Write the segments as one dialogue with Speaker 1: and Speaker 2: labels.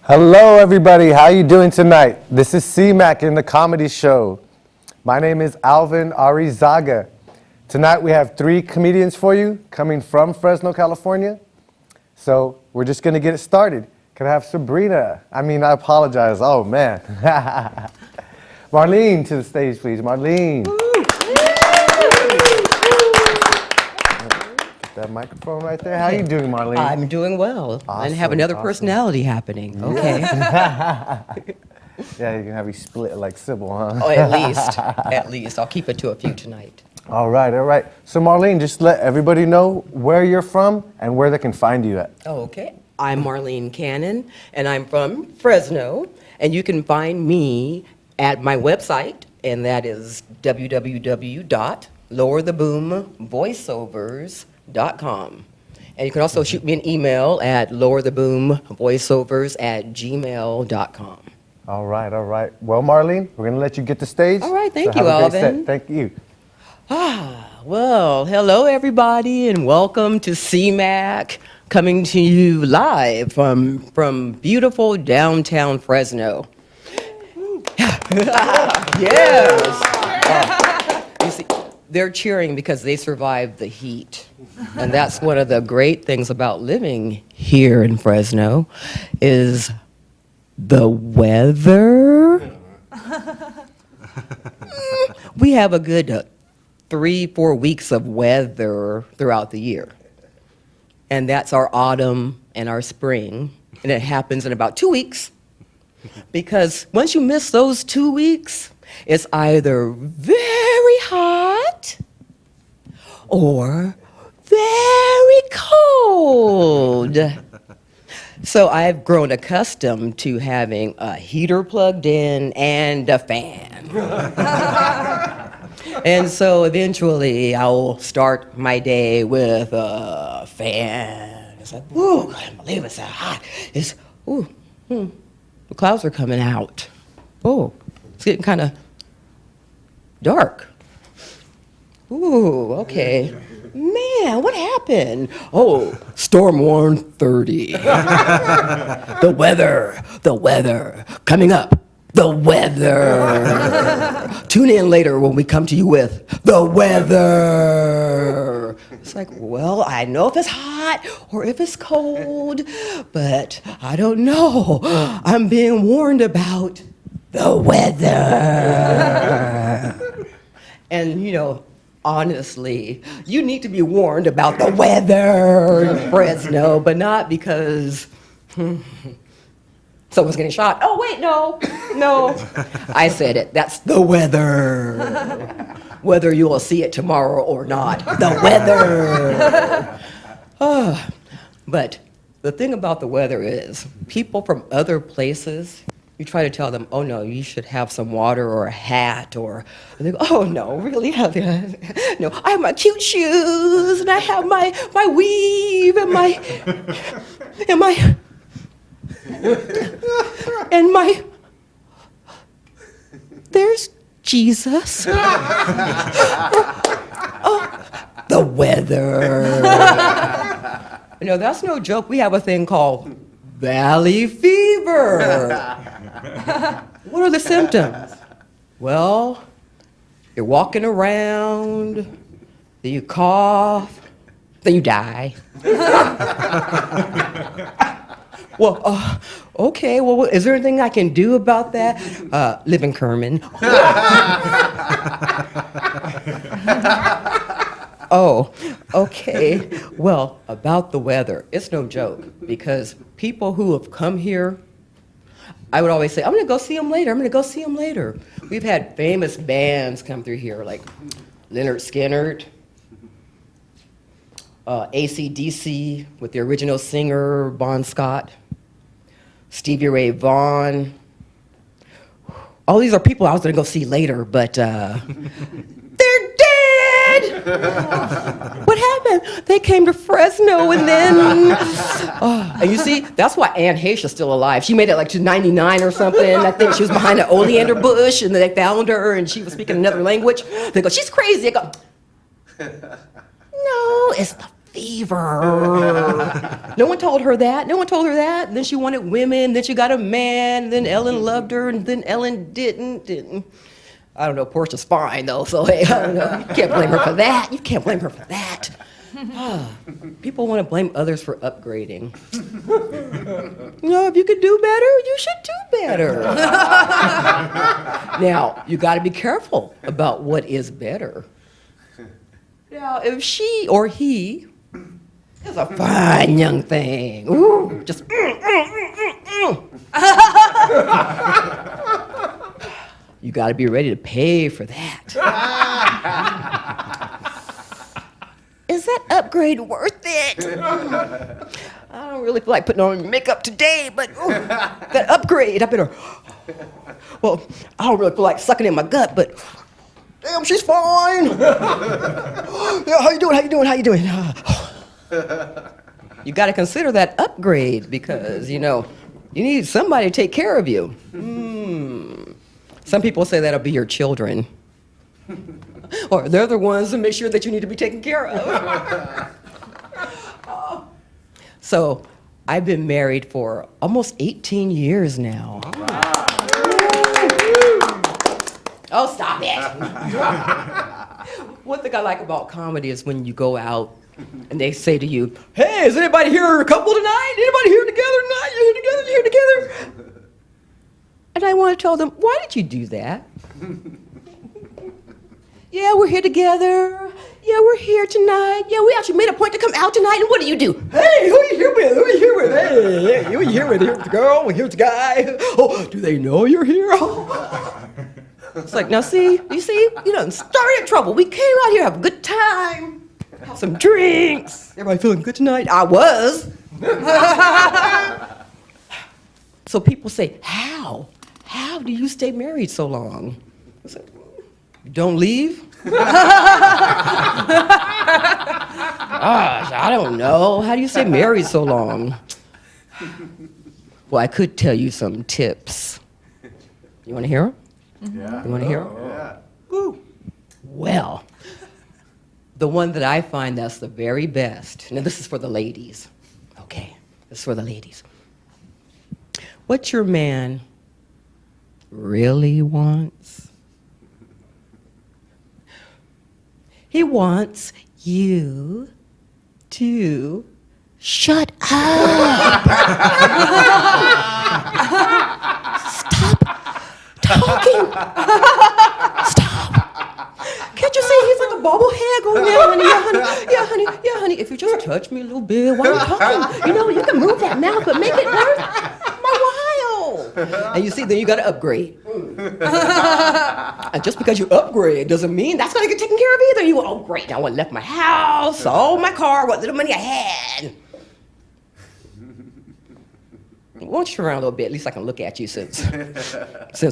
Speaker 1: Hello, everybody. How you doing tonight? This is CMACn, the comedy show. My name is Alvin Arizaga. Tonight we have 3 comedians for you coming from Fresno, California. So we're just going to get it started. Can I have Sabrina? I apologize. Oh, man. Marlene to the stage, please. Marlene. That microphone right there. How you doing, Marlene?
Speaker 2: I'm doing well.
Speaker 1: Awesome,
Speaker 2: I have another
Speaker 1: awesome.
Speaker 2: personality happening. Okay.
Speaker 1: Yeah, you can have me split like Sybil, huh?
Speaker 2: Oh, at least. I'll keep it to a few tonight.
Speaker 1: All right. So Marlene, just let everybody know where you're from and where they can find you at.
Speaker 2: Okay. I'm Marlene Cannon, and I'm from Fresno, and you can find me at my website, and that is www.lowertheboomvoiceovers.com. And you can also shoot me an email at lowertheboomvoiceovers@gmail.com.
Speaker 1: All right. Well, Marlene, we're going to let you get the stage.
Speaker 2: All right, thank
Speaker 1: So
Speaker 2: you,
Speaker 1: have a great
Speaker 2: Alvin.
Speaker 1: set. Thank you.
Speaker 2: Well, hello everybody, and welcome to CMAC, coming to you live from beautiful downtown Fresno. Yes. You see, they're cheering because they survived the heat. And that's one of the great things about living here in Fresno is the weather. We have a good 3-4 weeks of weather throughout the year. And that's our autumn and our spring. And it happens in about 2 weeks. Because once you miss those 2 weeks, it's either very hot or very cold. So I've grown accustomed to having a heater plugged in and a fan. And so eventually I'll start my day with a fan. It's like, whoa, I can't believe it's that hot. The clouds are coming out. Oh, it's getting kind of dark. Ooh, okay. Man, what happened? Oh, storm warn 30. The weather, coming up. The weather. Tune in later when we come to you with the weather. It's like, well, I know if it's hot or if it's cold, but I don't know. I'm being warned about the weather. And, honestly, you need to be warned about the weather in Fresno, but not because someone's getting shot. Oh, wait, no. I said it. That's the weather. Whether you will see it tomorrow or not. The weather. But the thing about the weather is people from other places, you try to tell them, oh, no, you should have some water or a hat, or they go, oh, no, really? No, I have my cute shoes, and I have my weave, and my there's Jesus. The weather. That's no joke. We have a thing called valley fever. What are the symptoms? Well, you're walking around, then you cough, then you die. Well, okay, well, is there anything I can do about that? Live in Kerman. Oh, okay. Well, about the weather, it's no joke, because people who have come here, I would always say, I'm going to go see them later. We've had famous bands come through here, like Leonard Skinner, AC/DC with the original singer, Bon Scott, Stevie Ray Vaughan. All these are people I was going to go see later, but they're dead! What happened? They came to Fresno and then... and you see, that's why Anne Heche is still alive. She made it like to 99 or something. I think she was behind an oleander bush, and they found her, and she was speaking another language. They go, she's crazy. I go, no, it's the fever. No one told her that. No one told her that. Then she wanted women. Then she got a man. And then Ellen loved her. And then Ellen didn't. I don't know. Portia's fine, though. So, hey, I don't know. You can't blame her for that. You can't blame her for that. People want to blame others for upgrading. If you could do better, you should do better. Now, you got to be careful about what is better. Now, if she or he is a fine young thing, ooh, just you got to be ready to pay for that. Is that upgrade worth it? I don't really feel like putting on makeup today, but that upgrade, I better. Well, I don't really feel like sucking in my gut, but damn, she's fine. Yeah, how you doing? You got to consider that upgrade because, you need somebody to take care of you. Some people say that'll be your children. Or they're the ones that make sure that you need to be taken care of. So I've been married for almost 18 years now. Wow. Oh, stop it. One thing I like about comedy is when you go out and they say to you, hey, is anybody here a couple tonight? Anybody here together tonight? You here together? And I want to tell them, why did you do that? Yeah, we're here together. Yeah, we're here tonight. Yeah, we actually made a point to come out tonight. And what do? Hey, who are you here with? Hey, who are you here with? Here's the girl. Here's the guy. Oh, do they know you're here? It's like, now see, you done started trouble. We came out here, have a good time, have some drinks. Everybody feeling good tonight? I was. So people say, how? How do you stay married so long? I said, don't leave? Gosh, I don't know. How do you stay married so long? Well, I could tell you some tips. You want to hear them?
Speaker 1: Yeah.
Speaker 2: You want to hear them?
Speaker 1: Yeah.
Speaker 2: Woo. Well, the one that I find that's the very best. Now, this is for the ladies. Okay, this is for the ladies. What your man really wants? He wants you to shut up. Stop talking. Stop. Can't you see he's like a bobblehead going, yeah, honey. If you just touch me a little bit while you're talking, you can move that mouth, but make it worth my while. And you see, then you got to upgrade. And just because you upgrade doesn't mean that's going to get taken care of either. You go, oh, great, now I left my house, sold my car, what little money I had. Why don't you turn around a little bit? At least I can look at you since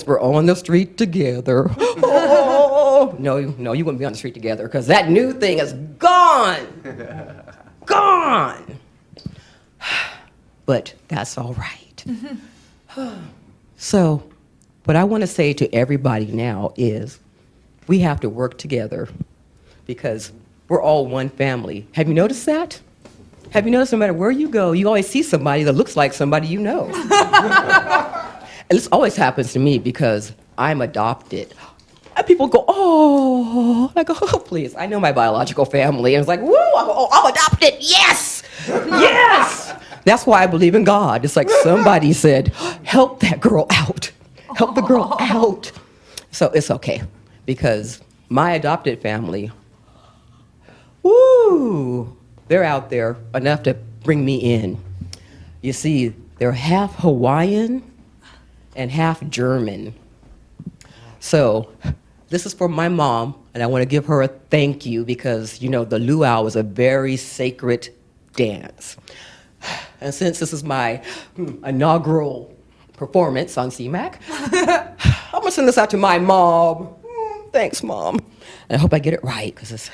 Speaker 2: we're on the street together. Oh, no, you wouldn't be on the street together because that new thing is gone. Gone. But that's all right. So, what I want to say to everybody now is we have to work together because we're all one family. Have you noticed that? Have you noticed no matter where you go, you always see somebody that looks like somebody you know? And this always happens to me because I'm adopted. And people go, oh, I go, oh, please, I know my biological family. And it's like, woo, I go, oh, I'm adopted, yes, yes. That's why I believe in God. It's like somebody said, help that girl out. Help the girl out. So it's okay because my adopted family, woo, they're out there enough to bring me in. You see, they're half Hawaiian and half German. So this is for my mom, and I want to give her a thank you because, the luau is a very sacred dance. And since this is my inaugural performance on CMAC, I'm going to send this out to my mom. Thanks, Mom. And I hope I get it right because it's...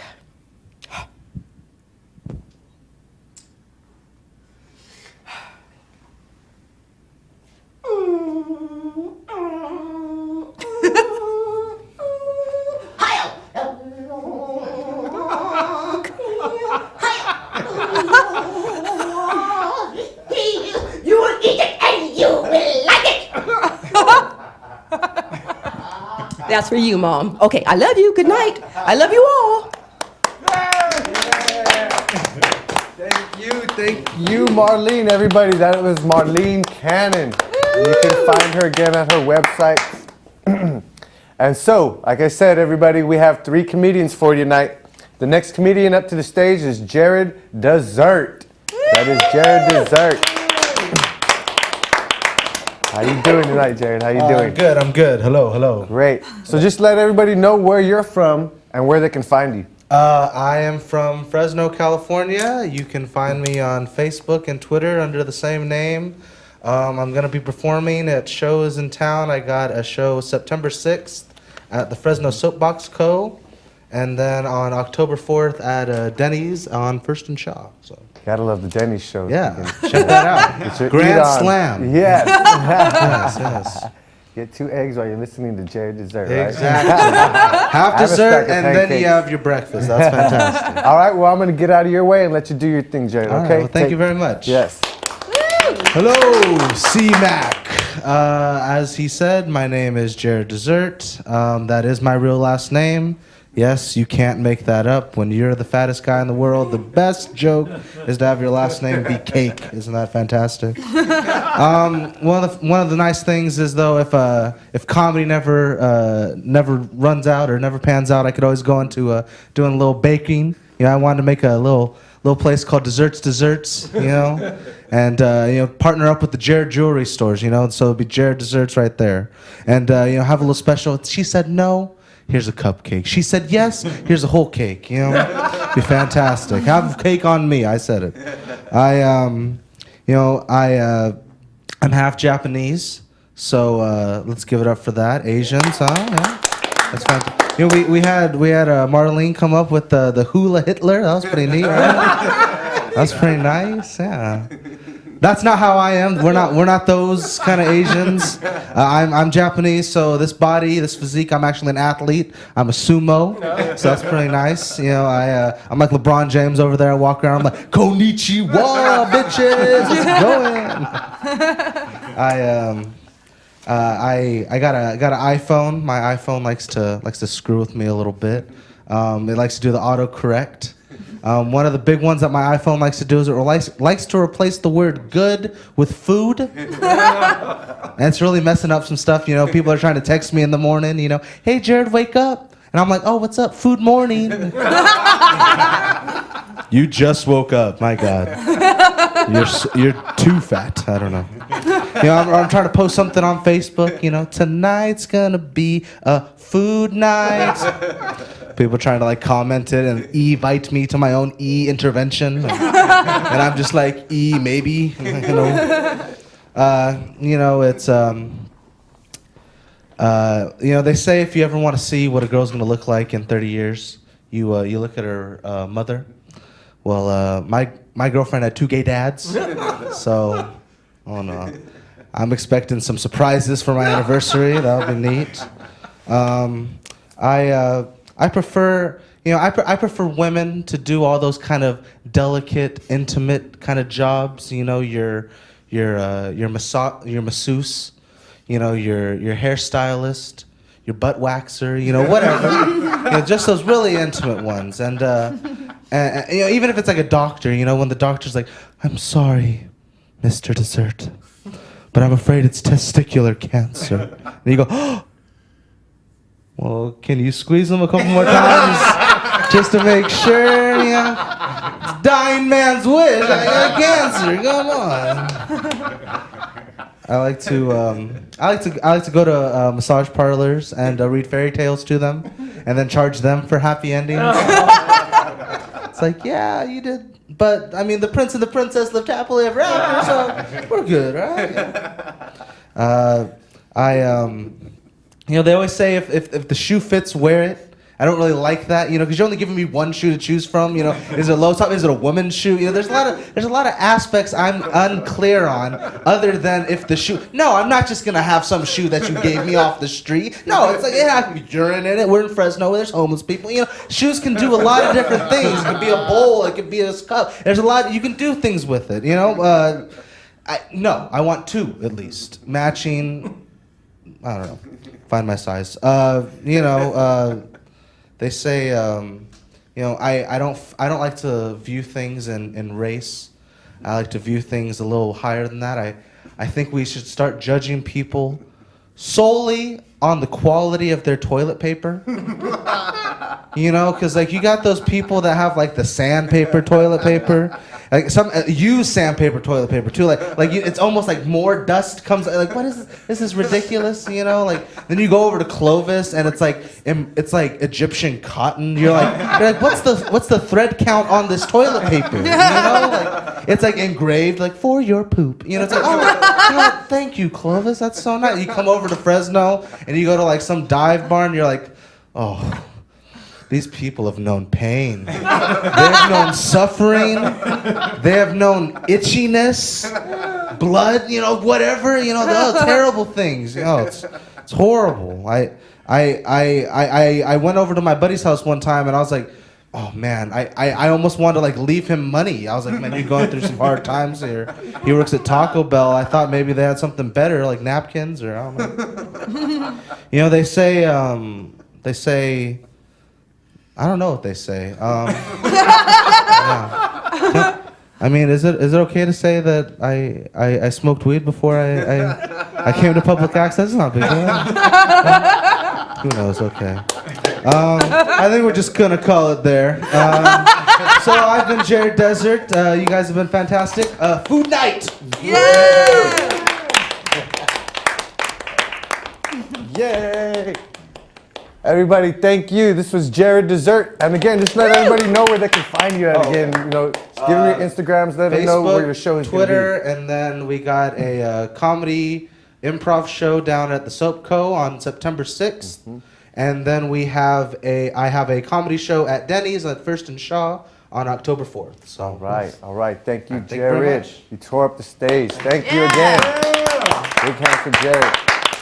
Speaker 2: That's for you, Mom. Okay, I love you. Good night. I love you all.
Speaker 1: Thank you, Marlene. Everybody, that was Marlene Cannon. You can find her again at her website. And so, like I said, everybody, we have 3 comedians for you tonight. The next comedian up to the stage is Jared Dessert. That is Jared Dessert. How you doing tonight, Jared? How you doing?
Speaker 3: I'm good. Hello.
Speaker 1: Great. So just let everybody know where you're from and where they can find you.
Speaker 3: I am from Fresno, California. You can find me on Facebook and Twitter under the same name. I'm going to be performing at shows in town. I got a show September 6th at the Fresno Soapbox Co. And then on October 4th at Denny's on First and Shaw. So.
Speaker 1: Gotta love the Denny's show.
Speaker 3: Yeah, check that out. Grand Slam.
Speaker 1: Yes.
Speaker 3: Yes.
Speaker 1: Get 2 eggs while you're listening to Jared Dessert, right?
Speaker 3: Exactly. Have
Speaker 1: a
Speaker 3: dessert
Speaker 1: stack of
Speaker 3: and then
Speaker 1: pancakes.
Speaker 3: you have your breakfast. That's fantastic.
Speaker 1: All right, well, I'm going to get out of your way and let you do your thing, Jared,
Speaker 3: All right,
Speaker 1: okay?
Speaker 3: well, thank you very much.
Speaker 1: Yes.
Speaker 3: Hello, CMAC. As he said, my name is Jared Dessert. That is my real last name. Yes, you can't make that up. When you're the fattest guy in the world, the best joke is to have your last name be Cake. Isn't that fantastic? One of the nice things is, though, if comedy never runs out or never pans out, I could always go into doing a little baking. You know, I wanted to make a little place called Desserts, you know, and partner up with the Jared Jewelry stores, you know, so it'd be Jared Desserts right there, and have a little special. She said no. Here's a cupcake. She said yes. Here's a whole cake. You know, be fantastic. Have cake on me. I said it. I'm half Japanese, so let's give it up for that. Asians, huh? Yeah, that's fantastic. You know, we had Marlene come up with the hula Hitler. That was pretty neat, right? That's pretty nice. Yeah. That's not how I am. We're not those kind of Asians. I'm Japanese, so this body, this physique, I'm actually an athlete. I'm a sumo, so that's pretty nice. You know, I'm like LeBron James over there. I walk around, I'm like, konnichiwa, bitches, it's going. I got an iPhone. My iPhone likes to screw with me a little bit. It likes to do the autocorrect. One of the big ones that my iPhone likes to do is it likes to replace the word good with food. And it's really messing up some stuff. You know, people are trying to text me in the morning, you know, hey, Jared, wake up. And I'm like, oh, what's up? Food morning. You just woke up. My God. You're too fat. I don't know. You know, I'm trying to post something on Facebook, you know, tonight's going to be a food night. People trying to like comment it and invite me to my own intervention, and I'm just like maybe, you know, it's they say if you ever want to see what a girl's gonna look like in 30 years, you look at her mother. Well, my girlfriend had 2 gay dads, so I don't know. I'm expecting some surprises for my anniversary. That would be neat. I prefer, I prefer women to do all those kind of delicate, intimate kind of jobs. You know, your masseuse, you know, your hairstylist, your butt waxer, you know, whatever. You know, just those really intimate ones. And you know, even if it's like a doctor, you know, when the doctor's like, "I'm sorry, Mr. Dessert, but I'm afraid it's testicular cancer," and you go, "Oh. Well, can you squeeze them a couple more times just to make sure? Yeah, it's dying man's wish. I got cancer. Come on." I like to go to massage parlors and read fairy tales to them, and then charge them for happy endings. It's like, yeah, you did, but I mean, the prince and the princess lived happily ever after, so we're good, right? You know, they always say if the shoe fits, wear it. I don't really like that, you know, because you're only giving me one shoe to choose from. You know, is it a low top? Is it a woman's shoe? You know, there's a lot of aspects I'm unclear on, other than if the shoe. No, I'm not just gonna have some shoe that you gave me off the street. No, it's like it has to be urine in it. We're in Fresno, where there's homeless people. You know, shoes can do a lot of different things. It could be a bowl. It could be a cup. There's a lot you can do things with it. You know, I want 2 at least matching. I don't know. Find my size. They say, I don't like to view things in race. I like to view things a little higher than that. I think we should start judging people solely on the quality of their toilet paper. Because like you got those people that have like the sandpaper toilet paper, like some use sandpaper toilet paper too. It's almost like more dust comes. Like what is this? This is ridiculous. Like then you go over to Clovis and it's like Egyptian cotton. You're like what's the thread count on this toilet paper? Like it's like engraved like for your poop. It's like oh God, thank you Clovis. That's so nice. You come over to Fresno and you go to like some dive bar and you're like oh. These people have known pain. They have known suffering. They have known itchiness, blood, whatever, the terrible things. It's horrible. I went over to my buddy's house one time and I was like, oh man, I almost wanted to like leave him money. I was like, man, you're going through some hard times here. He works at Taco Bell. I thought maybe they had something better, like napkins or I don't know. They say. I don't know what they say. Yeah. I mean, is it okay to say that I smoked weed before I came to public access? It's not a big deal. Who knows? Okay. I think we're just gonna call it there. So I've been Jared Desert. You guys have been fantastic. Food night.
Speaker 1: Yay! Yay! Everybody, thank you. This was Jared Dessert. And again, just let everybody know where they can find you at. Again, just give them your Instagrams, let them know where your show is going to be.
Speaker 3: Twitter, and then we got a comedy improv show down at the Soap Co. on September 6th. Mm-hmm. And then I have a comedy show at Denny's at First and Shaw on October 4th. So,
Speaker 1: all right. Thank you, Jared. You tore up the stage. Thank you again. Big hand for Jared.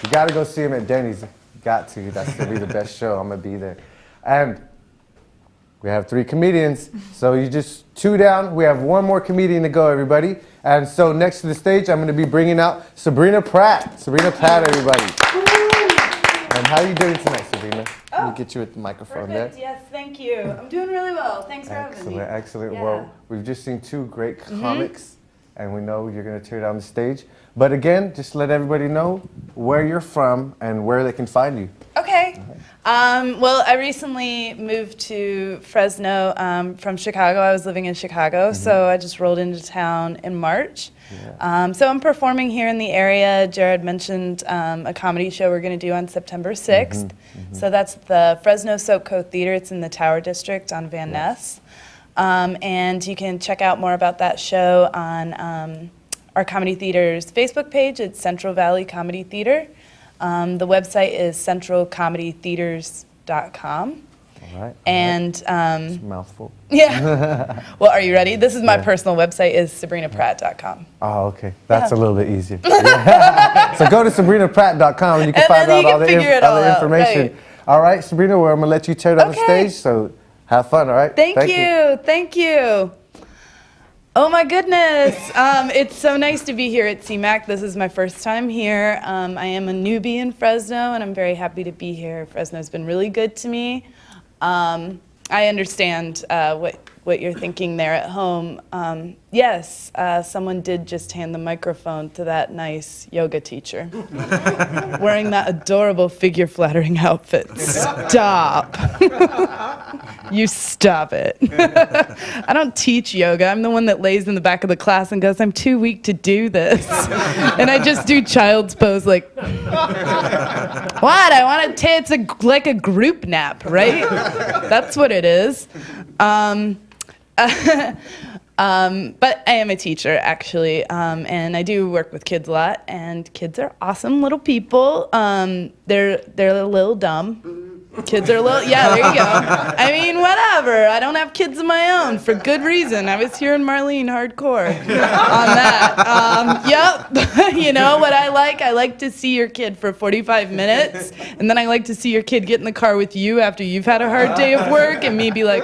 Speaker 1: You got to go see him at Denny's. Got to. That's going to be the best show. I'm going to be there. And we have 3 comedians. So you just 2 down. We have 1 more comedian to go, everybody. And so next to the stage, I'm going to be bringing out Sabrina Pratt. Sabrina Pratt, everybody. And how are you doing tonight, Sabrina? Let me get you at the microphone
Speaker 4: Perfect.
Speaker 1: there.
Speaker 4: Yes, thank you. I'm doing really well. Thanks for having me.
Speaker 1: Excellent.
Speaker 4: Yeah.
Speaker 1: Well, we've just seen 2 great comics, and we know you're going to tear down the stage. But again, just let everybody know where you're from and where they can find you.
Speaker 4: Okay. Well, I recently moved to Fresno from Chicago. I was living in Chicago, so I just rolled into town in March. Yeah. So I'm performing here in the area. Jared mentioned a comedy show we're going to do on September 6th. So that's the Fresno Soap Co. Theater. It's in the Tower District on Van Ness. And you can check out more about that show on our Comedy Theater's Facebook page. It's Central Valley Comedy Theater. The website is centralcomedytheaters.com.
Speaker 1: All right.
Speaker 4: And
Speaker 1: It's a mouthful.
Speaker 4: yeah. Well, are you ready? This is my personal website is sabrinapratt.com.
Speaker 1: Oh, okay. That's a little bit easier. Yeah. So go to sabrinapratt.com and you can find out all the information.
Speaker 4: Right.
Speaker 1: All right, Sabrina, well, I'm going to let you tear down the stage, so have fun, all right?
Speaker 4: Thank you. Oh my goodness. It's so nice to be here at CMAC. This is my first time here. I am a newbie in Fresno, and I'm very happy to be here. Fresno's been really good to me. I understand what you're thinking there at home. Yes, someone did just hand the microphone to that nice yoga teacher wearing that adorable figure-flattering outfit. Stop. You stop it. I don't teach yoga. I'm the one that lays in the back of the class and goes, I'm too weak to do this. And I just do child's pose like, what? I want to, it's like a group nap, right? That's what it is. But I am a teacher, actually, and I do work with kids a lot, and kids are awesome little people. They're a little dumb. Kids are a little, yeah, there you go. I mean, whatever. I don't have kids of my own for good reason. I was here in Marlene hardcore on that. Yep. You know what I like? I like to see your kid for 45 minutes, and then I like to see your kid get in the car with you after you've had a hard day of work, and me be like,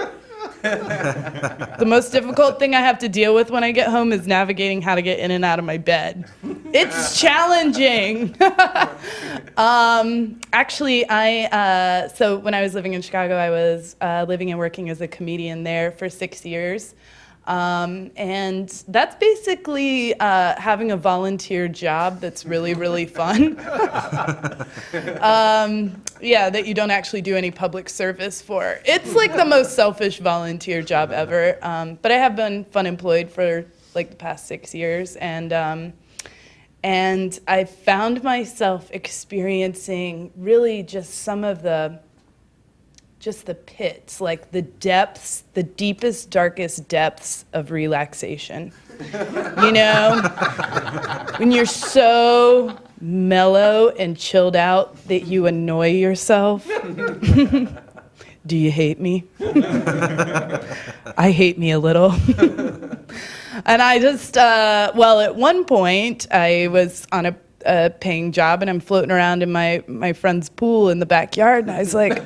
Speaker 4: The most difficult thing I have to deal with when I get home is navigating how to get in and out of my bed. It's challenging. Actually, so when I was living in Chicago, I was living and working as a comedian there for 6 years. And that's basically having a volunteer job that's really, really fun. Yeah, that you don't actually do any public service for. It's like the most selfish volunteer job ever. But I have been fun employed for like the past 6 years. And I found myself experiencing really just some of the pits, like the depths, the deepest, darkest depths of relaxation. You know, when you're so mellow and chilled out that you annoy yourself. Do you hate me? I hate me a little. And I just, well, at one point, I was on a paying job, and I'm floating around in my friend's pool in the backyard, and I was like,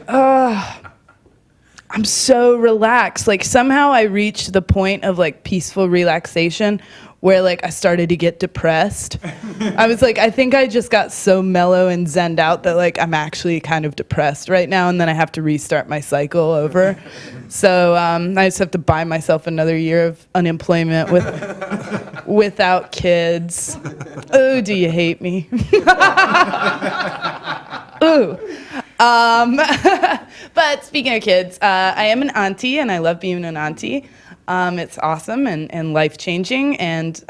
Speaker 4: I'm so relaxed. Like, somehow I reached the point of, like, peaceful relaxation where, like, I started to get depressed. I was like, I think I just got so mellow and zenned out that, like, I'm actually kind of depressed right now, and then I have to restart my cycle over. So I just have to buy myself another year of unemployment without kids. Oh, do you hate me? Ooh. But speaking of kids, I am an auntie, and I love being an auntie. It's awesome and life-changing and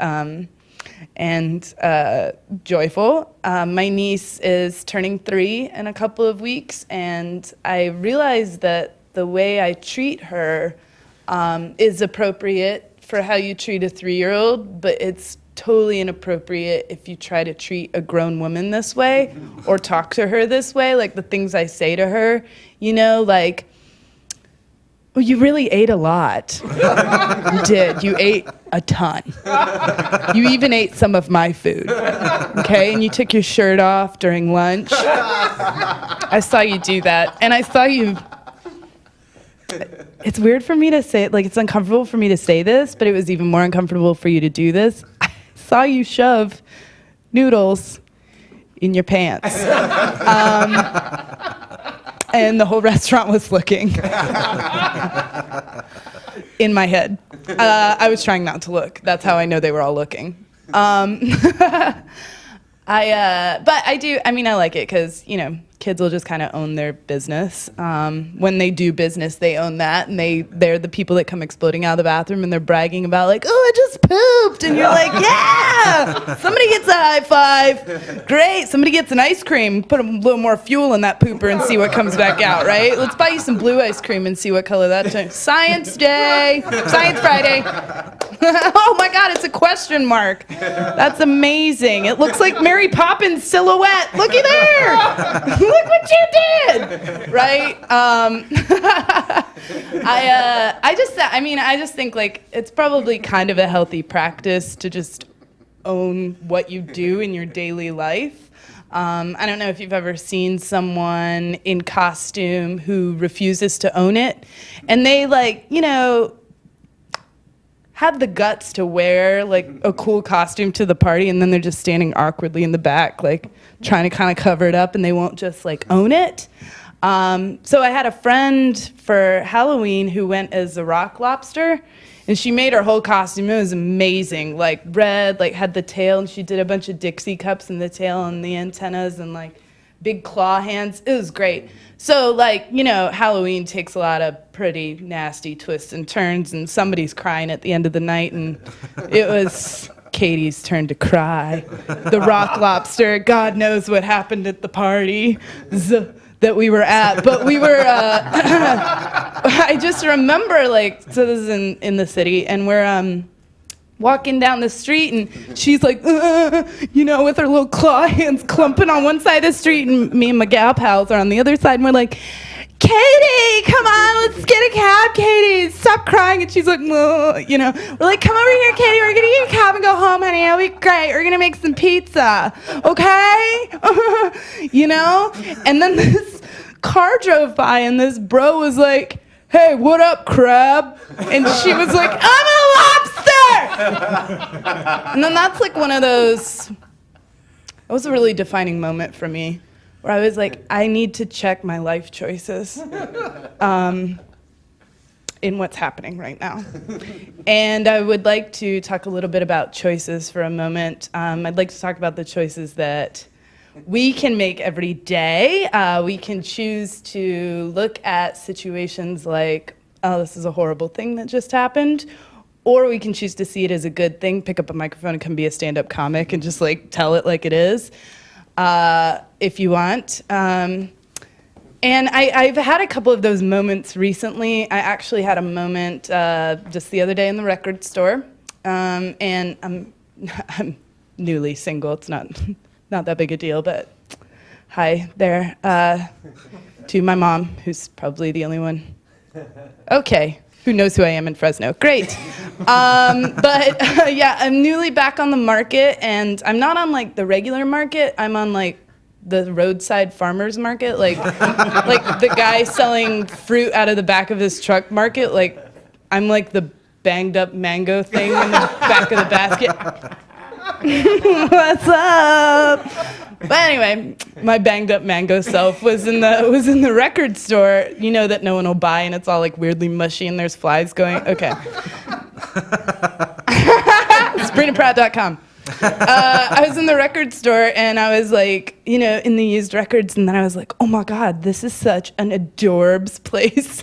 Speaker 4: joyful. My niece is turning 3 in a couple of weeks, and I realized that the way I treat her is appropriate for how you treat a 3-year-old, but it's totally inappropriate if you try to treat a grown woman this way or talk to her this way. Like, the things I say to her, you know, like, well, you really ate a lot. You did. You ate a ton. You even ate some of my food. Okay? And you took your shirt off during lunch. I saw you do that. And I saw you. It's weird for me to say it. Like, it's uncomfortable for me to say this, but it was even more uncomfortable for you to do this. I saw you shove noodles in your pants. And the whole restaurant was looking. In my head. I was trying not to look. That's how I know they were all looking. But I do, I mean, I like it because, you know, kids will just kind of own their business. When they do business, they own that, and they're the people that come exploding out of the bathroom, and they're bragging about, like, oh, I just pooped, and you're like, yeah! Somebody gets a high five. Great. Somebody gets an ice cream. Put a little more fuel in that pooper and see what comes back out, right? Let's buy you some blue ice cream and see what color that turns. Science Day. Science Friday. Oh my God, it's a question mark. That's amazing. It looks like Mary Poppins silhouette. Looky there. Look what you did, right? I just think, like, it's probably kind of a healthy practice to just own what you do in your daily life. I don't know if you've ever seen someone in costume who refuses to own it, and they, like, you know, have the guts to wear, like, a cool costume to the party, and then they're just standing awkwardly in the back, like, trying to kind of cover it up, and they won't just, like, own it. So I had a friend for Halloween who went as a rock lobster, and she made her whole costume. It was amazing, like, red, like, had the tail, and she did a bunch of Dixie cups in the tail and the antennas and, like, big claw hands. It was great. So, like, you know, Halloween takes a lot of pretty nasty twists and turns, and somebody's crying at the end of the night, and it was Katie's turn to cry. The rock lobster, God knows what happened at the party that we were at, but we were, I just remember, like, so this is in the city, and we're, walking down the street, and she's like, you know, with her little claw hands clumping on one side of the street, and me and my gal pals are on the other side, and we're like, Katie, come on, let's get a cab, Katie, stop crying. And she's like, you know, we're like, come over here, Katie, we're gonna get a cab and go home, honey, it'll be great, we're gonna make some pizza, okay? You know? And then this car drove by, and this bro was like, "Hey, what up, crab?" And she was like, "I'm a lobster!" And then that's like one of those, that was a really defining moment for me, where I was like, I need to check my life choices in what's happening right now. And I would like to talk a little bit about choices for a moment. I'd like to talk about the choices that we can make every day. We can choose to look at situations like, oh, this is a horrible thing that just happened. Or we can choose to see it as a good thing, pick up a microphone and come be a stand-up comic and just like tell it like it is, if you want. And I've had a couple of those moments recently. I actually had a moment just the other day in the record store. And I'm newly single. It's not that big a deal, but hi there to my mom, who's probably the only one. Okay, who knows who I am in Fresno? Great. Yeah, I'm newly back on the market, and I'm not on like the regular market. I'm on like the roadside farmers market, like the guy selling fruit out of the back of his truck market. Like I'm like the banged up mango thing in the back of the basket. What's up? But anyway, my banged up mango self was in the record store. You know that no one will buy, and it's all like weirdly mushy, and there's flies going. Okay. SabrinaPratt.com. I was in the record store, and I was like, you know, in the used records, and then I was like, oh my God, this is such an adorbs place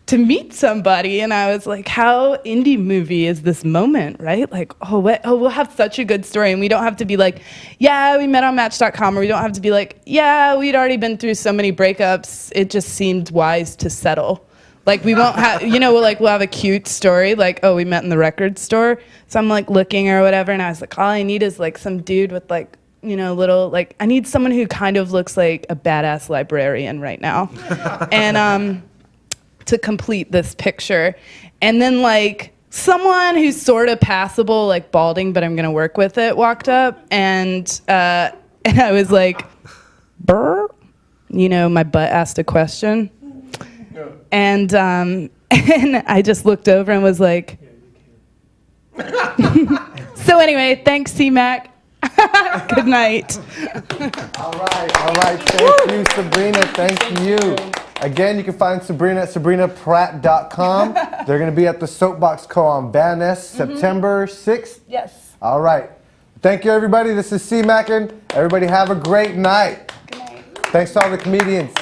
Speaker 4: to meet somebody. And I was like, how indie movie is this moment, right? Like, we'll have such a good story, and we don't have to be like, yeah, we met on Match.com, or we don't have to be like, yeah, we'd already been through so many breakups, it just seemed wise to settle. Like we won't have, you know, we'll have a cute story, like, oh, we met in the record store. So I'm like looking or whatever, and I was like, all I need is like some dude with like, you know, little, like, I need someone who kind of looks like a badass librarian right now. And to complete this picture. And then like someone who's sort of passable, like balding, but I'm gonna work with it, walked up, and I was like, brr, you know, my butt asked a question. And I just looked over and was like, so anyway, thanks, CMAC. Good night.
Speaker 1: All right. Thank you, Sabrina. Thank you. Again, you can find Sabrina at SabrinaPratt.com. They're going to be at the Soapbox Co. on Van Ness, September 6th.
Speaker 4: Yes.
Speaker 1: All right. Thank you, everybody. This is CMACn. Everybody have a great night.
Speaker 4: Good night.
Speaker 1: Thanks to all the comedians.